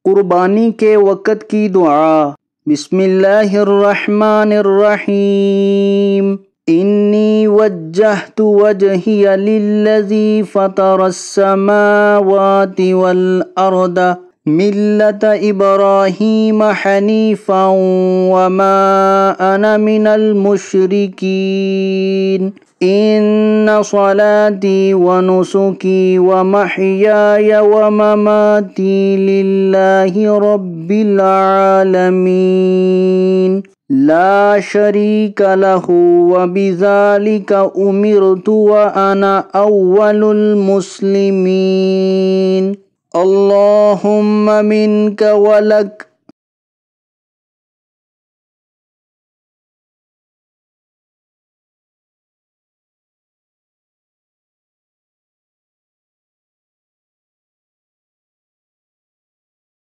قربانی کے وقت کی دعا۔ بسم اللہ الرحمن الرحیم۔ انی وجہت وجہی للذی فطر السماوات والارض ملۃ ابراہیم حنیفا وما انا من المشرکین۔ ان صلاتي ونسكي ومحياي ومماتي لله رب العالمين لا شريك له وبذلك أمرت وأنا أول المسلمين۔ اللهم منك ولك